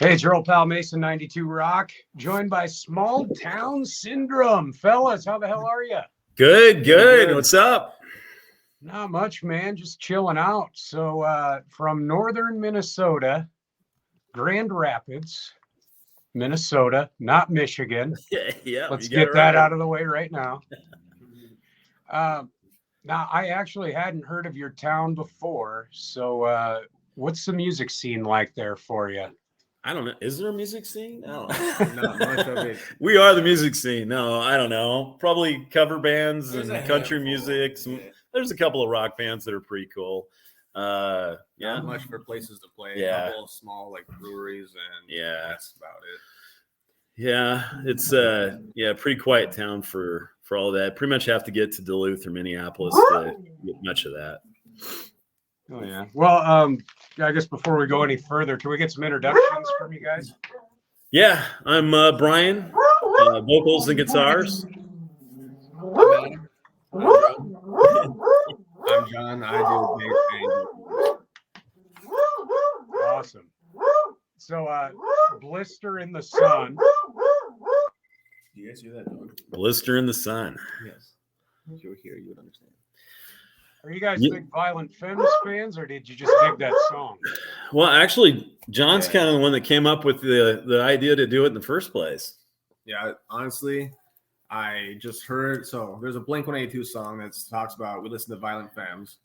Hey, it's your old pal Mason 92 Rock, joined by Town SINdrome. Fellas, how the hell are you? Good. What's up? Not much, man. Just chilling out. So from northern Minnesota, Grand Rapids, Minnesota, not Michigan. Yeah. Let's get that out of the way right now. Now, I actually hadn't heard of your town before. So what's the music scene like there for you? I don't know. Is there a music scene? I don't know. Not much of it. We are the music scene. No, I don't know. Probably cover bands and country music. There's a couple of rock bands that are pretty cool. Yeah. Not much for places to play. Yeah. A couple of small like breweries and that's about it. Yeah, it's pretty quiet town for all that. Pretty much have to get to Duluth or Minneapolis to get much of that. Oh yeah. Well, I guess before we go any further, can we get some introductions from you guys? Yeah, I'm Brian, vocals and guitars. I'm John. I do bass and Awesome. So Blister in the Sun. Do you guys hear that dog? Blister in the Sun. Yes. If you were here, you would understand. Are you guys big Violent Femmes fans, or did you just dig that song? Well, actually, John's kind of the one that came up with the idea to do it in the first place. Yeah, honestly, I just heard. So there's a Blink-182 song that talks about we listen to Violent Femmes,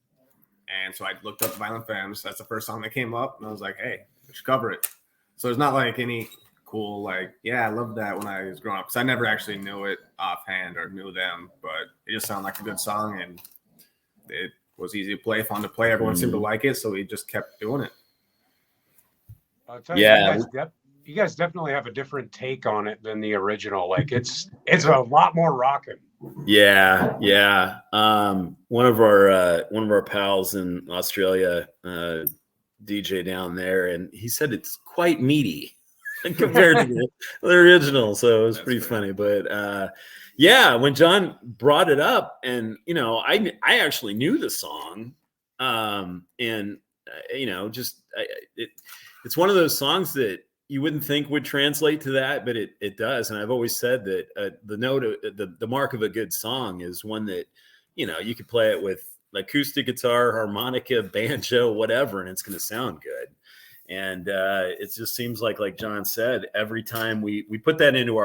and so I looked up Violent Femmes. That's the first song that came up, and I was like, hey, we should cover it. So there's not like any cool I loved that when I was growing up because I never actually knew it offhand or knew them, but it just sounded like a good song and it was easy to play, fun to play. Everyone seemed to like it, so we just kept doing it. I'll tell you, you guys definitely have a different take on it than the original. Like it's a lot more rocking. Yeah. One of our pals in Australia, DJ down there, and he said it's quite meaty compared to the original. So it was pretty funny. But when John brought it up, and I actually knew the song, it's one of those songs that you wouldn't think would translate to that, but it does. And I've always said that the mark of a good song is one that you could play it with acoustic guitar, harmonica, banjo, whatever, and it's going to sound good. And it just seems like John said, every time we put that into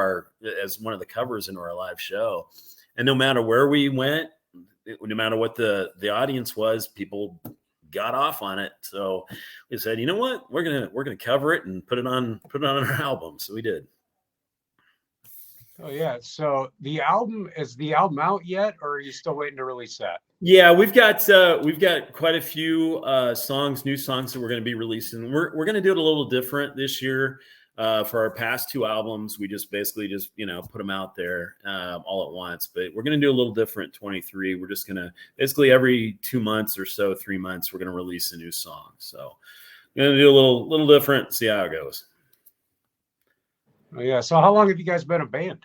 as one of the covers into our live show, and no matter where we went, no matter what the audience was, people got off on it. So we said, you know what, we're gonna cover it and put it on our album. So we did. Oh yeah. So is the album out yet, or are you still waiting to release that? Yeah, we've got quite a few new songs that we're going to be releasing. We're going to do it a little different this year. For our past two albums, we just basically put them out there all at once. But we're going to do a little different. 23. We're just going to basically every 2 months or so, 3 months, we're going to release a new song. So we're going to do a little different. See how it goes. Oh yeah. So how long have you guys been a band?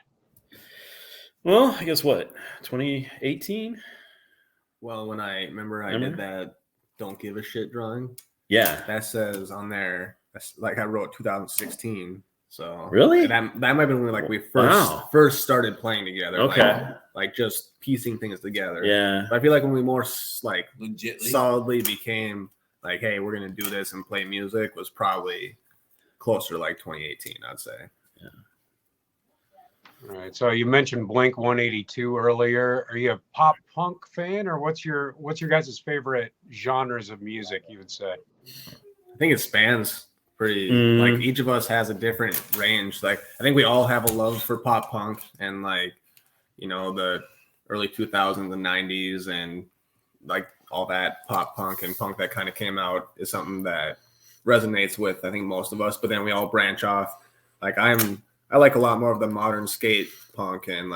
Well, I guess 2018. Well, when I did that "Don't Give a Shit" drawing, that says on there. That's I wrote 2016. So really, that might have been when we first started playing together. Okay, just piecing things together. Yeah, but I feel like when we more solidly became hey, we're gonna do this and play music was probably closer to 2018. I'd say. Yeah. All right. So you mentioned Blink-182 earlier. Are you a pop punk fan, or what's your guys' favorite genres of music? You would say. I think it spans pretty. Each of us has a different range. I think we all have a love for pop punk and the early 2000s and 90s and all that pop punk and punk that kind of came out is something that resonates with I think most of us. But then we all branch off. I like a lot more of the modern skate punk and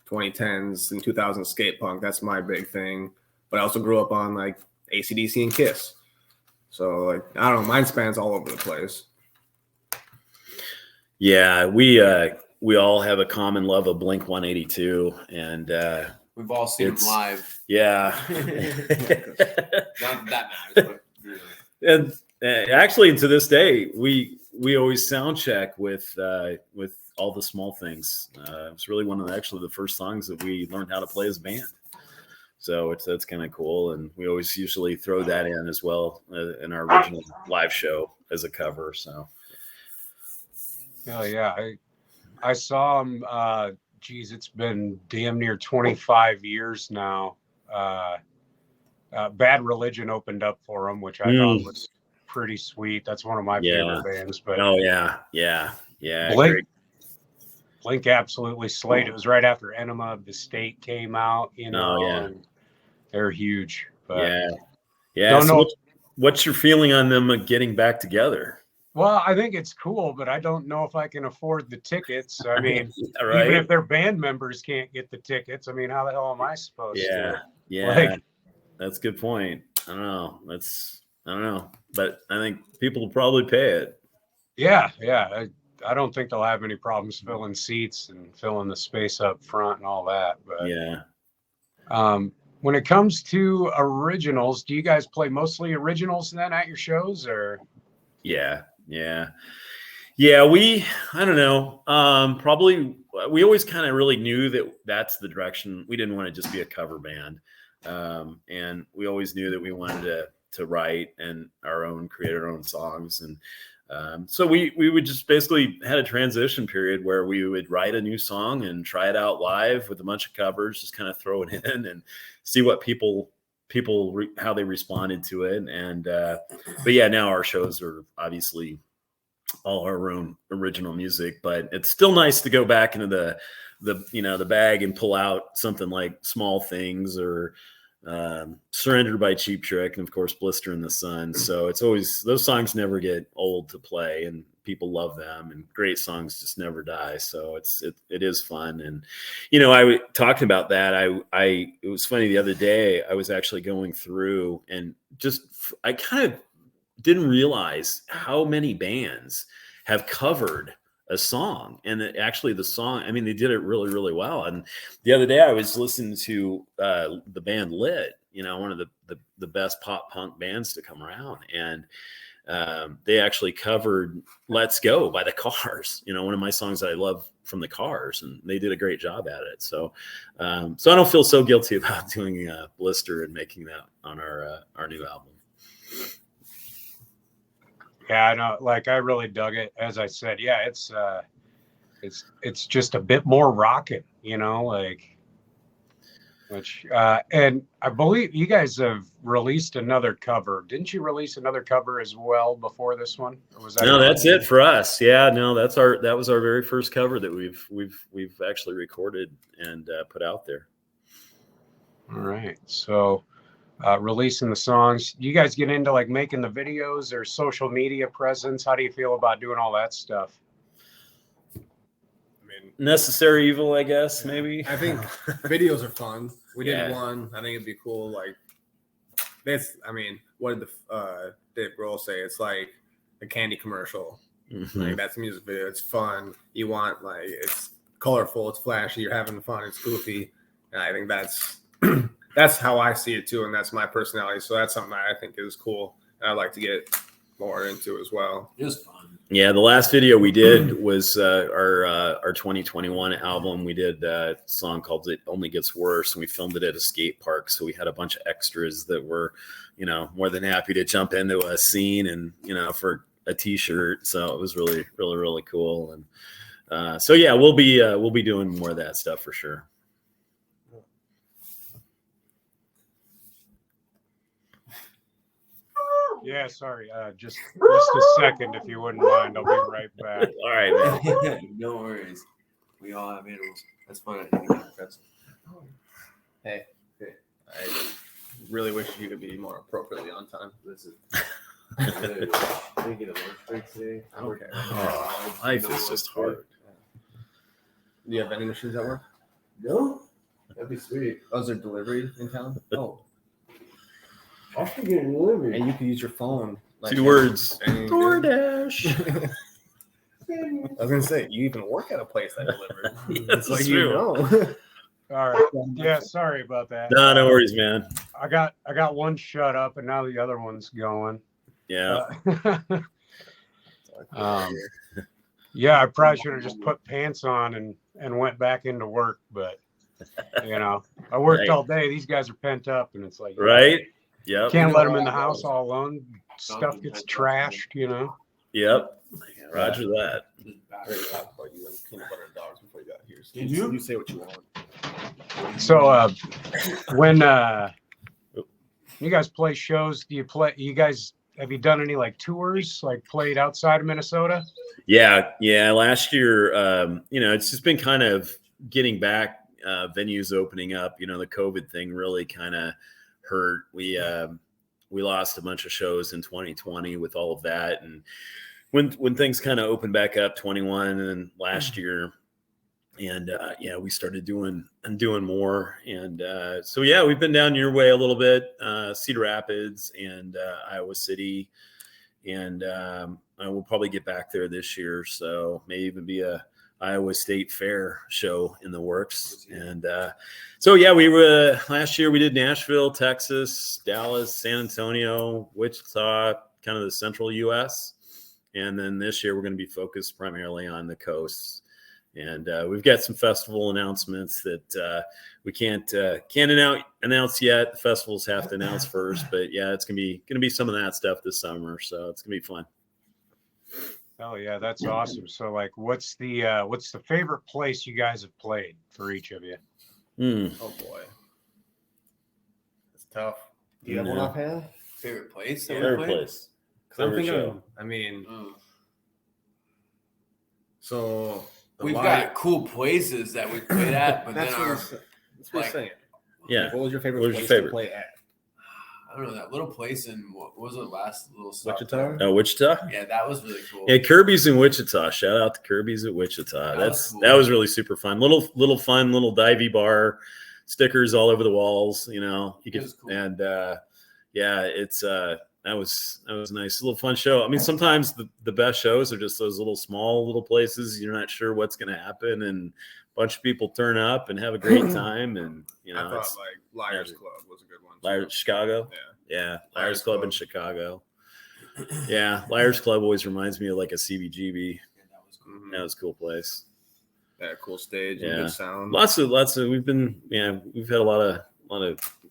2010s and 2000s skate punk. That's my big thing. But I also grew up on AC/DC and Kiss. So I don't know, mine spans all over the place. Yeah, we all have a common love of Blink-182, and we've all seen them live. Yeah, not that matters, but and actually to this day we we always sound check with all the small things. It's really one of the first songs that we learned how to play as a band. So that's kind of cool, and we always usually throw that in as well in our original live show as a cover. So, oh yeah, I saw him. Geez, it's been damn near 25 years now. Bad Religion opened up for him, which I thought was pretty sweet. That's one of my favorite bands. But Blink absolutely slayed. It was right after Enema of the State came out, and they're huge. But don't know. What's your feeling on them getting back together? Well, I think it's cool, but I don't know if I can afford the tickets. I mean, even if their band members can't get the tickets, I mean, how the hell am I supposed to? Yeah, that's a good point. I don't know, but I think people will probably pay it. Yeah. I don't think they'll have any problems filling seats and filling the space up front and all that. But when it comes to originals, do you guys play mostly originals then at your shows, or? Yeah. I don't know. Probably we always kind of really knew that that's the direction. We didn't want to just be a cover band. And we always knew that we wanted to write and create our own songs. And so we would just basically had a transition period where we would write a new song and try it out live with a bunch of covers, just kind of throw it in and see what people how they responded to it. And but yeah, now our shows are obviously all our own original music, but it's still nice to go back into the bag and pull out something like Small Things or Surrender by Cheap Trick, and of course Blister in the Sun. So it's always, those songs never get old to play, and people love them, and great songs just never die. So it is fun. And I talking about that, it was funny, the other day I was actually going through and I kind of didn't realize how many bands have covered a song, and actually the song, I mean, they did it really, really well. And the other day I was listening to the band Lit, one of the best pop punk bands to come around, and they actually covered Let's Go by the Cars, one of my songs that I love from the Cars, and they did a great job at it. So I don't feel so guilty about doing Blister and making that on our new album. Yeah, I know. Like, I really dug it. As I said, it's just a bit more rocking, which and I believe you guys have released another cover. Didn't you release another cover as well before this one? Or was that No, that's it for us. Yeah, no, that was our very first cover that we've actually recorded and put out there. All right, so. Releasing the songs. You guys get into like making the videos or social media presence? How do you feel about doing all that stuff? I mean, necessary evil, I guess, maybe. I think videos are fun. We did one. I think it'd be cool. Like this. I mean, what did Dave Grohl say? It's like a candy commercial. Mm-hmm. Like, that's a music video. It's fun. You want, like, it's colorful. It's flashy. You're having fun. It's goofy. And I think that's that's how I see it too, and that's my personality. So that's something that I think is cool, and I'd like to get more into as well. It was fun. Yeah, the last video we did was our 2021 album. We did a song called "It Only Gets Worse," and we filmed it at a skate park. So we had a bunch of extras that were, more than happy to jump into a scene and for a T-shirt. So it was really, really, really cool. And so yeah, we'll be doing more of that stuff for sure. Yeah, sorry. Just a second, if you wouldn't mind. I'll be right back. All right, man. No worries. We all have animals. That's fun. Hey, I really wish you could be more appropriately on time. Listen. I didn't get a lunch break today. Okay. Oh, life is just hard. Do you have any issues at work? No. That'd be sweet. Oh, is there delivery in town? Oh. I should get a delivery. And you can use your phone. Like, 2 words. DoorDash. I was gonna say, you even work at a place that delivers. It's like true. All right. Yeah, sorry about that. No worries, man. I got one shut up, and now the other one's going. Yeah. Yeah, I probably should have just put pants on and went back into work, but I worked all day. These guys are pent up, and it's like, right. Yep. Can't let them in the house all alone. Stuff gets trashed, Yep. Roger that. Battery talked about you and peanut butter and dogs before you got here. So Did you? You say what you want. So when you guys play shows, have you done any like tours, like played outside of Minnesota? Yeah. Last year, it's just been kind of getting back, venues opening up. The COVID thing really kind of hurt. We lost a bunch of shows in 2020 with all of that, and when things kind of opened back up 21 and then last year, and we started doing more, and so we've been down your way a little bit, Cedar Rapids and Iowa City, and I will probably get back there this year, so maybe even be a Iowa State Fair show in the works. And we were last year. We did Nashville, Texas, Dallas, San Antonio, Wichita, kind of the central U.S. And then this year we're going to be focused primarily on the coasts. And we've got some festival announcements that we can't announce yet. The festivals have to announce first, but it's gonna be some of that stuff this summer. So it's gonna be fun. Oh yeah, that's awesome. So like, what's the favorite place you guys have played for each of you? Oh boy, it's tough. Do you have one offhand? Favorite place? Favorite place. Because I'm thinking. So we've got cool places that we played at, but that's then what we're saying. Yeah. What was your favorite place to play at? I don't know, that little place in what was it last little stop? Wichita? Oh, Wichita? Yeah, that was really cool. Yeah, Kirby's in Wichita. Shout out to Kirby's at Wichita. That was really super fun. Little fun, little divey bar, stickers all over the walls. You could, cool. And it's that was a nice little fun show. I mean, sometimes the best shows are just those little small little places. You're not sure what's going to happen, and a bunch of people turn up and have a great time. And I thought like Liars Club was a good one. Chicago. Yeah. Liars Club in Chicago. Yeah, Liars Club always reminds me of like a CBGB. That was a cool place. Yeah, cool stage and good sound. Lots of we've had a lot of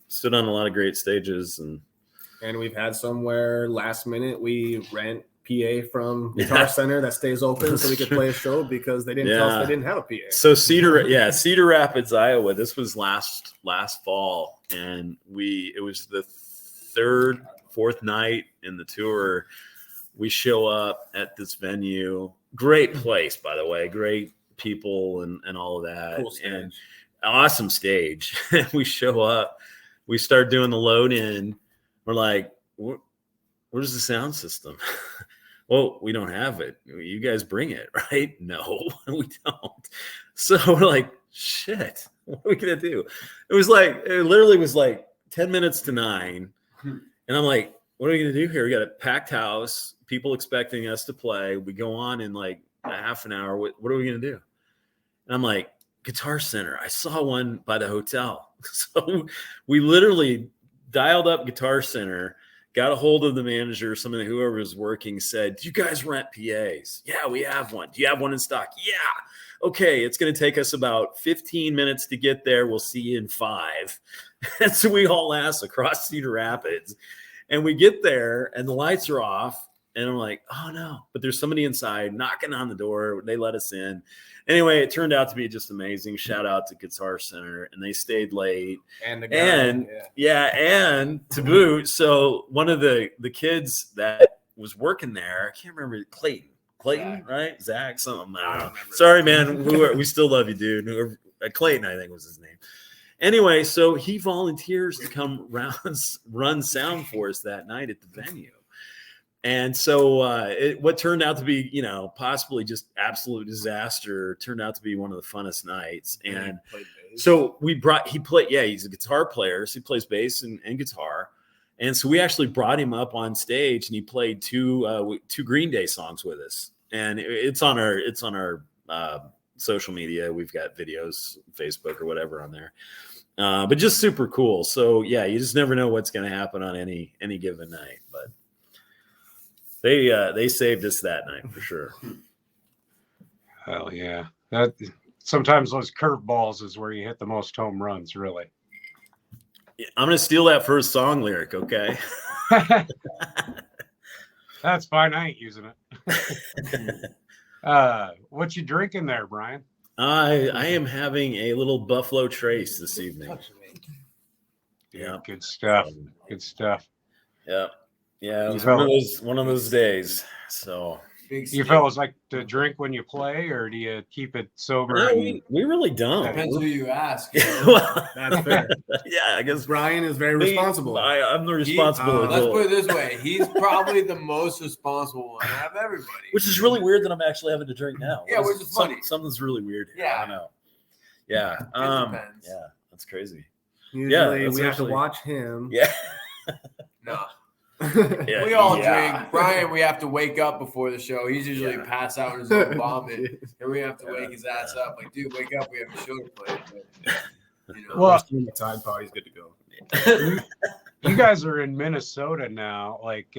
stood on a lot of great stages, and we've had somewhere last minute we rent PA from Guitar Center that stays open so we could play a show because they didn't tell us they didn't have a PA. So Cedar Rapids, Iowa. This was last fall, and it was the fourth night in the tour. We show up at this venue, great place, by the way, great people and all of that, cool stage. And awesome stage. We show up, we start doing the load in. We're like, where's the sound system? Well, we don't have it. You guys bring it, right? No, we don't. So we're like, shit, what are we gonna do? It literally was like 10 minutes to 9. And I'm like, what are we gonna do here? We got a packed house, people expecting us to play. We go on in like a half an hour. What are we gonna do? And I'm like, Guitar Center. I saw one by the hotel. So we literally dialed up Guitar Center, got a hold of the manager, whoever was working, said, do you guys rent PAs? Yeah, we have one. Do you have one in stock? Yeah. Okay, it's going to take us about 15 minutes to get there. We'll see you in 5. And so we haul ass across Cedar Rapids, and we get there and the lights are off, and I'm like, oh no, but there's somebody inside knocking on the door. They let us in. Anyway, it turned out to be just amazing. Shout out to Guitar Center, and they stayed late. And to boot. So one of the kids that was working there, I can't remember, Clayton, Zach. Right? Zach, something. I don't know. Sorry, man. We still love you, dude. Clayton, I think was his name. Anyway, so he volunteers to come run sound for us that night at the venue. And so what turned out to be, possibly just absolute disaster turned out to be one of the funnest nights. And so he's a guitar player. So he plays bass and guitar. And so we actually brought him up on stage, and he played two Green Day songs with us. And it's on our social media. We've got videos, Facebook or whatever on there. But just super cool. So yeah, you just never know what's going to happen on any given night, but They saved us that night for sure. Hell yeah. That sometimes those curveballs is where you hit the most home runs, really. I'm gonna steal that first song lyric, okay? That's fine. I ain't using it. What you drinking there, Brian? I am having a little Buffalo Trace this evening. Yeah, good stuff. Good stuff. Yeah, yeah. It was one of those days. So you fellas like to drink when you play, or do you keep it sober? No, we really don't. Depends who you ask. Well, that's fair. Yeah, I guess Brian is very responsible. I'm the responsible. Let's put it this way: he's probably the most responsible one out of everybody. Which is really weird that I'm actually having to drink now. Yeah, which is funny. Something's really weird here. Yeah, I don't know. Yeah, it depends. Yeah, that's crazy. Usually we have to watch him. Yeah. No. Yeah, we all drink. Brian, we have to wake up before the show. He's usually pass out in his own vomit, and we have to wake his ass up. Like, dude, wake up! We have a show to play. But, you know, well, Tide Party's good to go. You guys are in Minnesota now. Like,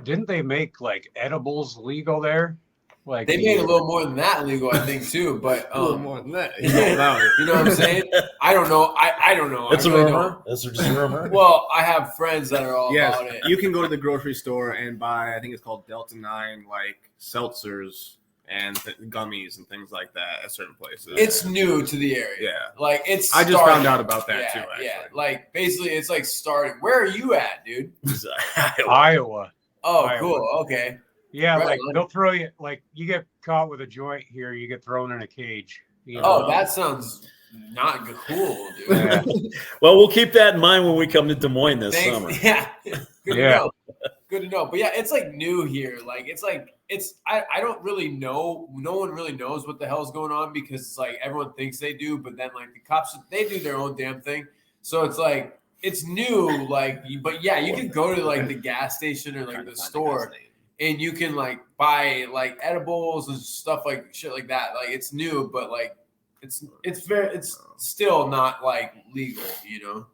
didn't they make like edibles legal there? Like they made a little more than that legal, I think, too. But a little more than that. You know what I'm saying? I don't know. I don't know. It's a rumor. That's just a rumor. Well, I have friends that are all about it. You can go to the grocery store and buy, I think it's called Delta 9, like seltzers and gummies and things like that at certain places. It's new to the area. Yeah. Like it's I just found out about that too, actually. Yeah. Like basically it's like starting. Where are you at, dude? Iowa. Oh, Iowa. Cool. Okay. Yeah, right like on. they'll throw you, like you get caught with a joint here, you get thrown in a cage. You know? Oh, that sounds not good, cool, dude. Yeah. Well, we'll keep that in mind when we come to Des Moines this summer. Yeah. Good to know. Good to know. But yeah, it's like new here. Like I don't really know. No one really knows what the hell's going on because it's like everyone thinks they do, but then like the cops, they do their own damn thing. So it's like it's new, like but yeah, you can go to like the gas station or like the store. And you can like buy like edibles and stuff like shit like that. Like it's new, but like it's still not like legal, you know.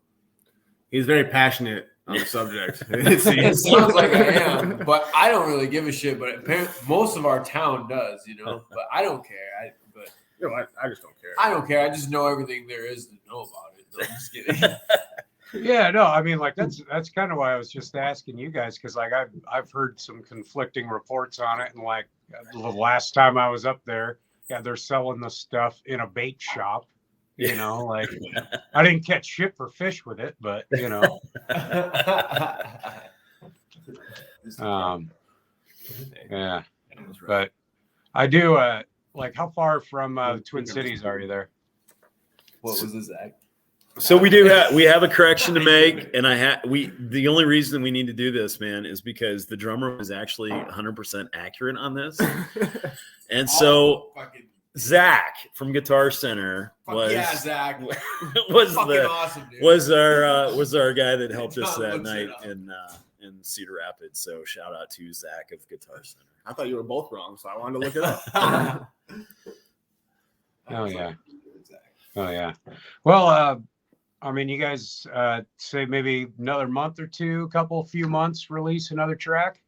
He's very passionate on the subject. It sounds like I am, but I don't really give a shit. But apparently, most of our town does, you know. But I don't care. I just don't care. I don't care. I just know everything there is to know about it. No, I'm just kidding. Yeah, no, I mean, like that's kind of why I was just asking you guys because like I've heard some conflicting reports on it, and like the last time I was up there, yeah, they're selling the stuff in a bait shop. You know, like I didn't catch shit for fish with it, but you know, yeah, but I do. Like, how far from the Twin Cities are you there? What was this act? So we have a correction to make, and the only reason we need to do this, man, is because the drummer was actually 100% accurate on this, and so Zach from Guitar Center Zach was awesome, dude. was our guy that helped us that night in Cedar Rapids. So shout out to Zach of Guitar Center. I thought you were both wrong, so I wanted to look it up. Oh yeah. Well, I mean, you guys say maybe another month or two, few months, release another track.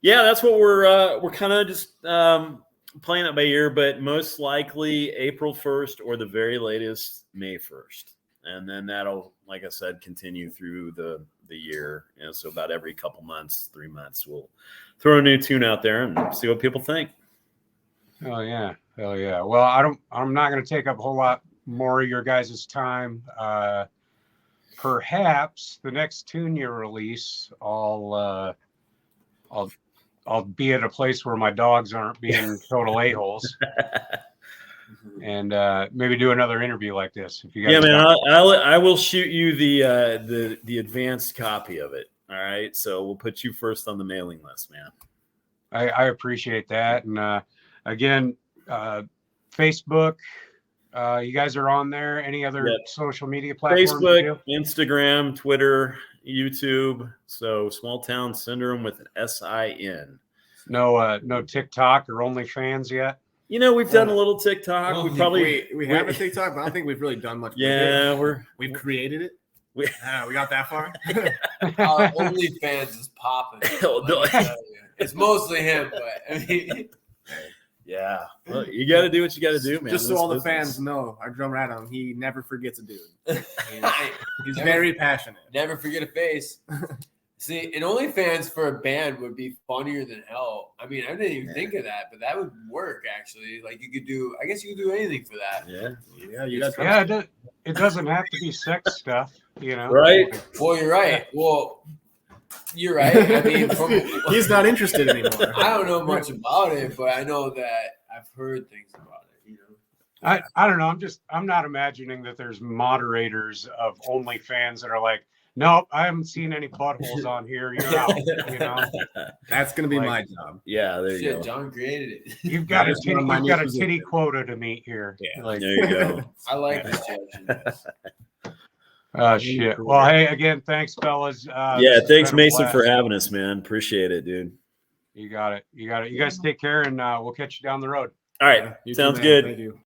Yeah, that's what we're kind of just playing it by ear, but most likely April 1st or the very latest May 1st, and then that'll, like I said, continue through the year. You know, so about every couple months, 3 months, we'll throw a new tune out there and see what people think. Oh yeah, hell yeah. Well, I'm not going to take up a whole lot more of your guys' time. Perhaps the next tune you release, I'll be at a place where my dogs aren't being total a-holes, and maybe do another interview like this. If you guys, yeah, man, I will shoot you the advanced copy of it. All right, so we'll put you first on the mailing list, man. I appreciate that, and again, Facebook. You guys are on there. Any other social media platforms? Facebook, Instagram, Twitter, YouTube. So Small Town SINdrome with an SIN. No TikTok or OnlyFans yet. You know, we've done a little TikTok. Well, we have a TikTok, but I don't think we've really done much. Yeah, we've created it. We got that far. Our OnlyFans is popping. It's mostly him, but I mean, Yeah. Well, you got to do what you got to do, man. Just so This all the business. fans know, our drummer Adam, he never forgets a dude. He's Never- very passionate. never forget a face. See, an OnlyFans for a band would be funnier than hell. I mean, I didn't even think of that, but that would work actually. Like you could do, I guess you could do anything for that. Yeah. You guys. Yeah, it doesn't have to be sex stuff, you know. Right. Well, you're right. Well, you're right. I mean, He's not interested anymore. I don't know much about it, but I know that I've heard things about it. You know, I don't know. I'm not imagining that there's moderators of OnlyFans that are like, nope, I haven't seen any buttholes on here. You're out. You know, That's gonna be Like- my job. Yeah. There you shit, go. John created it. you've got a That is titty, one of my you've got a new titty positions. quota to meet here. Yeah. Like, There you go. I like this judging. oh shit. Well, hey, again, thanks, fellas. Yeah. This has Thanks, been a Mason, for blast. having us, man. Appreciate it, dude. You got it. You guys take care, and we'll catch you down the road. All right. You too, Sounds man. good. Thank you.